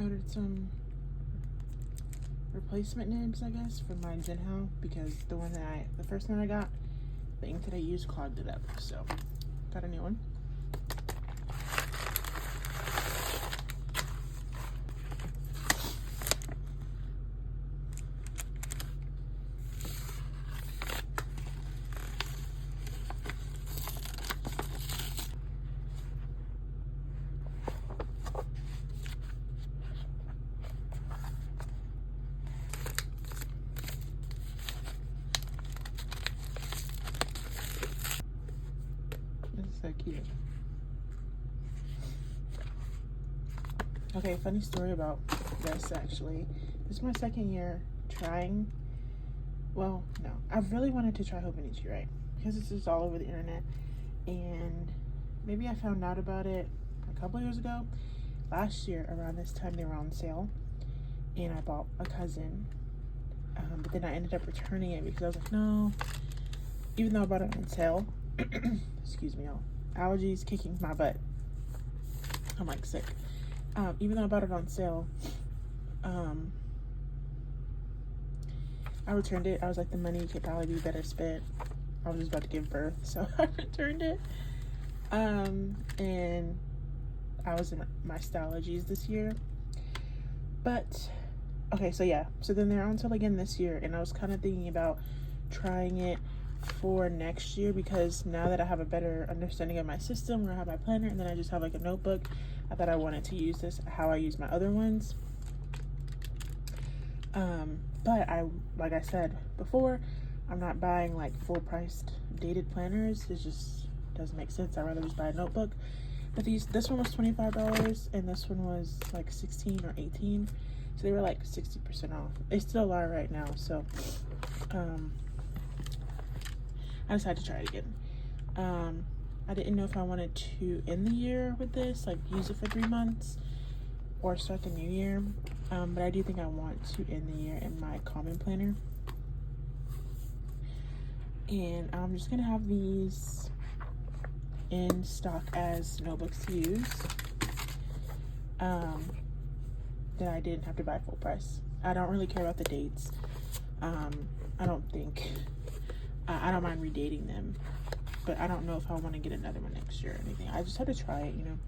I ordered some replacement nibs, I guess, for my Jinhao, because the first one I got, the ink that I used clogged it up, so got a new one. So cute. Okay, funny story about this actually. This is my second year trying, well, no, I've really wanted to try hobonichi, right? Because this is all over the internet, and maybe I found out about it a couple years ago. Last year around this time they were on sale, and I bought a cousin, but then I ended up returning it because I was like, no, even though I bought it on sale, excuse me, allergies kicking my butt. I'm like sick. Even though I bought it on sale, I returned it. I was like, the money could probably be better spent. I was just about to give birth, so I returned it. And I was in my styologies this year. But okay, so yeah, so then they're on sale again this year, and I was kind of thinking about trying it for next year, because now that I have a better understanding of my system, where I have my planner and then I just have like a notebook, I thought I wanted to use this how I use my other ones. But like I said before, I'm not buying like full priced dated planners. It just doesn't make sense. I'd rather just buy a notebook. But this one was $25 and this one was like 16 or 18, so they were like 60% off. They still are right now, so I decided to try it again. I didn't know if I wanted to end the year with this, like use it for 3 months, or start the new year. But I do think I want to end the year in my common planner. And I'm just gonna have these in stock as notebooks to use. That I didn't have to buy full price. I don't really care about the dates. I don't mind redating them, but I don't know if I want to get another one next year or anything. I just had to try it, you know.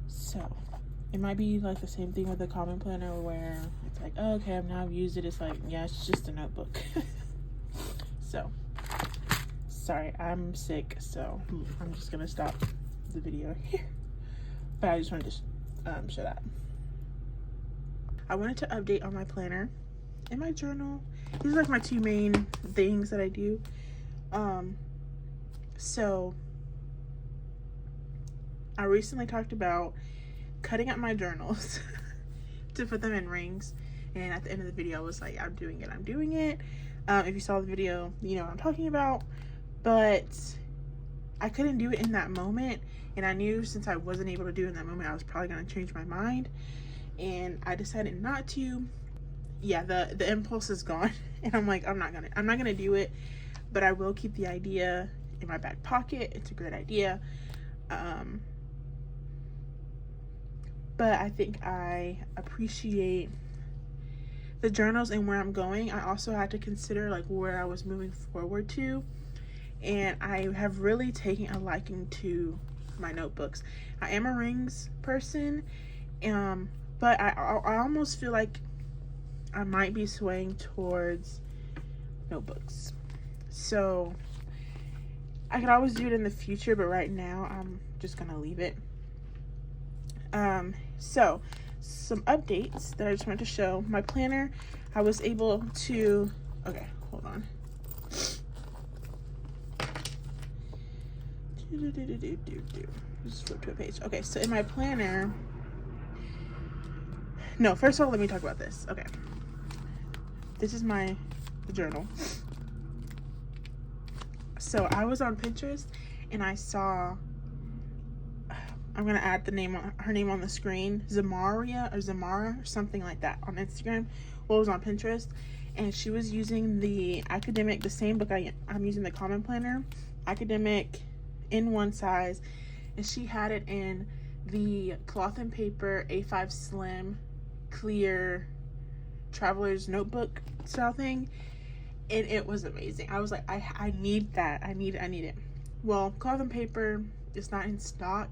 So it might be like the same thing with the common planner, where it's like, oh, okay, I've used it. It's like, yeah, it's just a notebook. So sorry, I'm sick, so I'm just gonna stop the video here. But I just wanted to show that. I wanted to update on my planner and my journal. These are like my two main things that I do. So I recently talked about cutting up my journals to put them in rings, and at the end of the video I was like, I'm doing it. If you saw the video, you know what I'm talking about. But I couldn't do it in that moment, and I knew since I wasn't able to do it in that moment, I was probably going to change my mind, and I decided not to. Yeah, the impulse is gone, and I'm like, I'm not gonna do it, but I will keep the idea in my back pocket. It's a great idea. But I think I appreciate the journals and where I'm going. I also had to consider like where I was moving forward to, and I have really taken a liking to my notebooks. I am a rings person, but I almost feel like I might be swaying towards notebooks. So I could always do it in the future, but right now I'm just gonna leave it. So some updates that I just wanted to show. My planner, I was able to, okay, hold on. Just flip to a page. Okay, so in my planner, no, first of all, let me talk about this. Okay, this is the journal. So I was on Pinterest and I saw, I'm gonna add her name on the screen, Zamara or something like that on Instagram. Well, it was on Pinterest, and she was using the same book I'm using, the common planner, academic in one size, and she had it in the Cloth and Paper A5 Slim clear traveler's notebook style thing, and it was amazing. I was like, I need that. I need it. Well, Cloth and Paper is not in stock,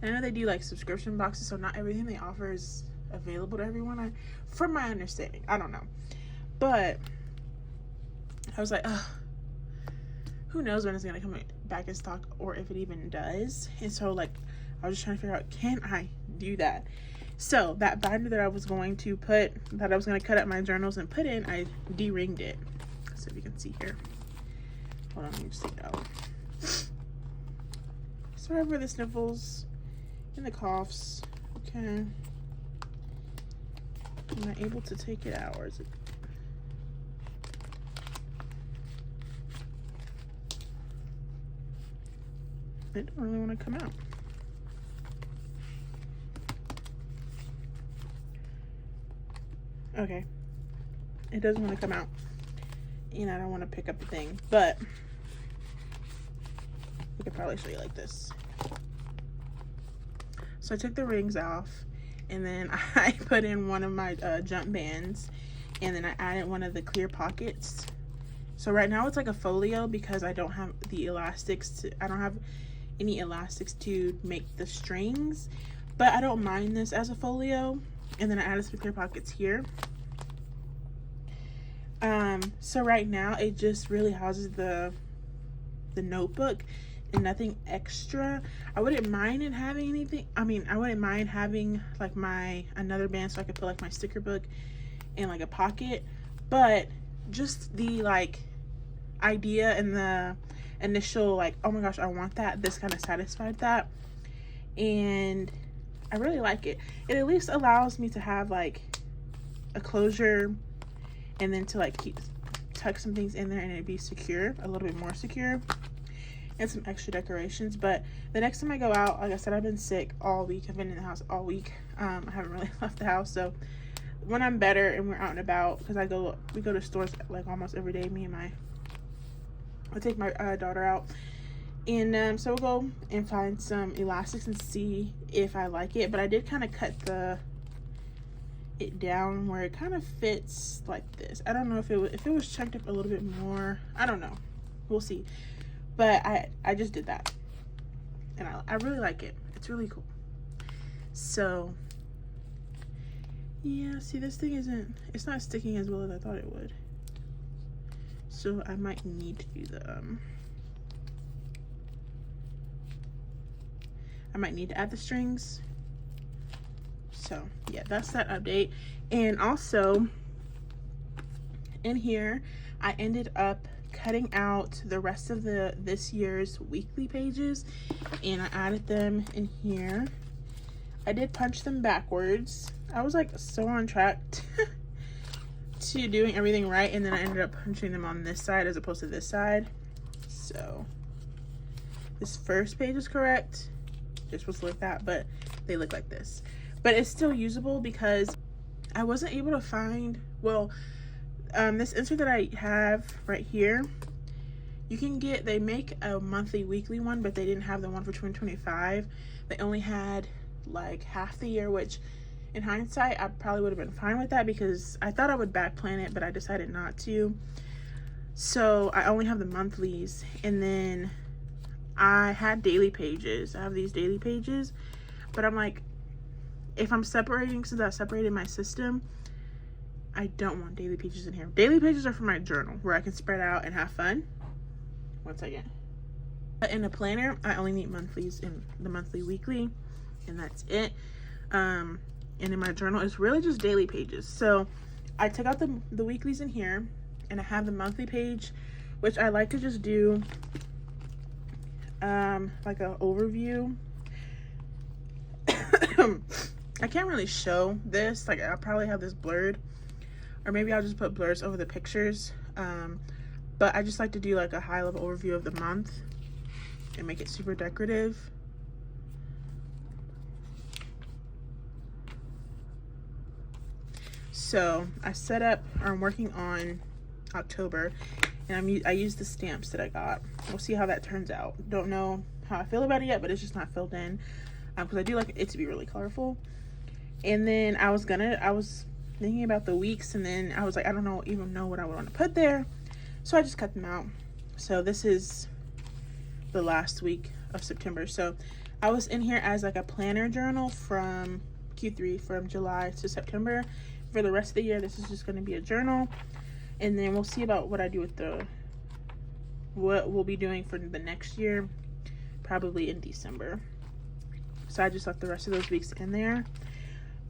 and I know they do like subscription boxes, so not everything they offer is available to everyone, from my understanding. I don't know, but I was like, ugh, who knows when it's gonna come back in stock, or if it even does. And so like I was just trying to figure out, can I do that? So that binder that I was going to cut up my journals and put in, I de-ringed it. So if you can see here, hold on, let me just take it out. Sorry for the sniffles and the coughs. Okay, am I able to take it out, or is it? It don't really want to come out. Okay, it doesn't want to come out, and I don't want to pick up the thing, but we could probably show you like this. So I took the rings off, and then I put in one of my jump bands, and then I added one of the clear pockets. So right now it's like a folio because I don't have the elastics I don't have any elastics to make the strings, but I don't mind this as a folio. And then I added some clear pockets here. So right now it just really houses the notebook and nothing extra. I wouldn't mind it having anything. I mean, I wouldn't mind having like another band so I could put like my sticker book in like a pocket, but just the like idea and the initial like, oh my gosh, I want that, this kind of satisfied that, and I really like it. It at least allows me to have like a closure, and then to like tuck some things in there and it'd be secure, a little bit more secure, and some extra decorations. But the next time I go out, like I said, I've been sick all week. I've been in the house all week. I haven't really left the house. So when I'm better and we're out and about, because we go to stores like almost every day, I take my daughter out, and so we'll go and find some elastics and see if I like it. But I did kind of cut it down where it kind of fits like this. I don't know if it was chunked up a little bit more. I don't know, we'll see. But I just did that, and I really like it. It's really cool. So yeah, see, this thing it's not sticking as well as I thought it would. So I might need to do I might need to add the strings. So yeah, that's that update. And also in here, I ended up cutting out the rest of this year's weekly pages, and I added them in here. I did punch them backwards. I was like so on track to doing everything right, and then I ended up punching them on this side as opposed to this side. So this first page is correct. They're supposed to look that, but they look like this. But it's still usable because I wasn't able to find, well, this insert that I have right here, you can get, they make a monthly weekly one, but they didn't have the one for 2025. They only had like half the year, which in hindsight, I probably would have been fine with that because I thought I would back plan it, but I decided not to. So I only have the monthlies, and then I had daily pages. I have these daily pages, but I'm like, if I'm separating, since I separated my system, I don't want daily pages in here. Daily pages are for my journal where I can spread out and have fun. One second. But in a planner, I only need monthlies in the monthly, weekly, and that's it. And in my journal, it's really just daily pages. So I took out the weeklies in here, and I have the monthly page, which I like to just do like an overview. I can't really show this, like I'll probably have this blurred, or maybe I'll just put blurs over the pictures, but I just like to do like a high level overview of the month and make it super decorative. So I set up, or I'm working on October, and I use the stamps that I got. We'll see how that turns out. Don't know how I feel about it yet, but it's just not filled in. because I do like it to be really colorful. And then I was thinking about the weeks, and then I was like, I don't even know what I would want to put there, so I just cut them out. So this is the last week of September. So I was in here as like a planner journal from Q3, from July to September. For the rest of the year, this is just going to be a journal, and then we'll see about what I do with what we'll be doing for the next year, probably in December. So I just left the rest of those weeks in there.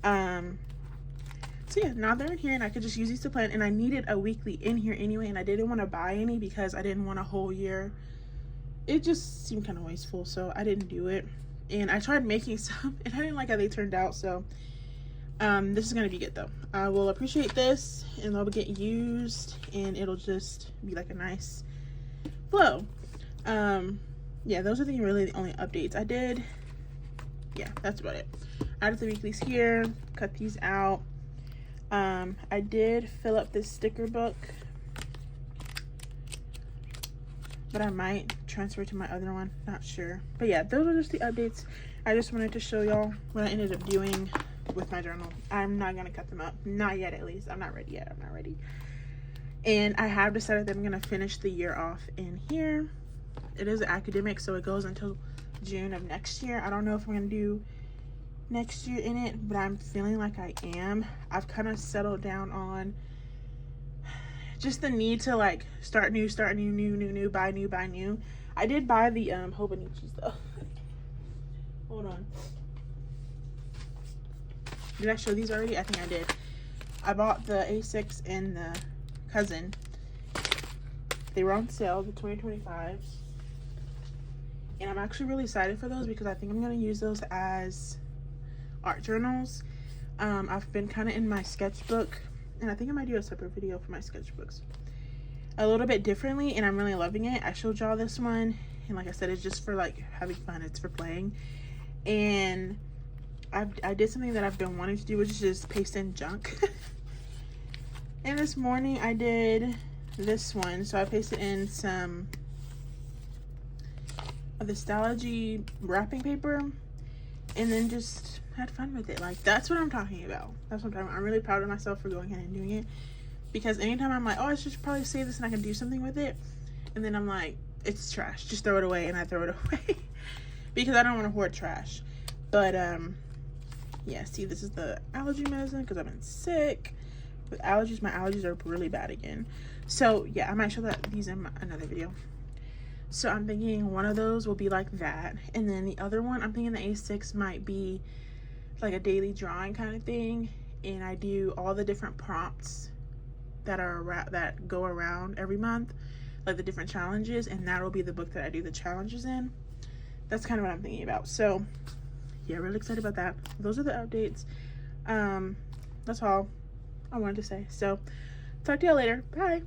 So yeah, now they're in here, and I could just use these to plan. And I needed a weekly in here anyway, and I didn't want to buy any because I didn't want a whole year. It just seemed kind of wasteful, so I didn't do it. And I tried making some, and I didn't like how they turned out. So this is gonna be good though. I will appreciate this, and they'll get used, and it'll just be like a nice flow. Yeah, those are really the only updates I did. Yeah, that's about it. Added the weeklies here, cut these out. I did fill up this sticker book, but I might transfer to my other one, not sure. But yeah, those are just the updates. I just wanted to show y'all what I ended up doing with my journal. I'm not gonna cut them up, not yet at least. I'm not ready yet. I'm not ready. And I have decided that I'm gonna finish the year off in here. It is academic, so it goes until June of next year. I don't know if I'm gonna do next year in it, but I'm feeling like I am. I've kind of settled down on just the need to like start new, buy new. I did buy the hobonichis though. Hold on. Did I show these already? I think I did. I bought the A6 and the cousin. They were on sale, the 2025s. And I'm actually really excited for those because I think I'm going to use those as art journals. I've been kind of in my sketchbook, and I think I might do a separate video for my sketchbooks a little bit differently, and I'm really loving it. I showed y'all this one, and like I said, it's just for like having fun. It's for playing. And I did something that I've been wanting to do, which is just paste in junk. And this morning I did this one. So I pasted in some of the Stalogy wrapping paper, and then just had fun with it. Like, that's what I'm talking about. That's what I'm talking about. I'm really proud of myself for going ahead and doing it, because anytime I'm like, oh, I should probably save this and I can do something with it, and then I'm like, it's trash, just throw it away, and I throw it away because I don't want to hoard trash. But yeah, see, this is the allergy medicine because I've been sick with allergies. My allergies are really bad again. So yeah, I might show these in another video. So I'm thinking one of those will be like that, and then the other one, I'm thinking the A6 might be like a daily drawing kind of thing, and I do all the different prompts that go around every month, like the different challenges, and that'll be the book that I do the challenges in. That's kind of what I'm thinking about. So yeah, really excited about that. Those are the updates. That's all I wanted to say. So talk to y'all later. Bye.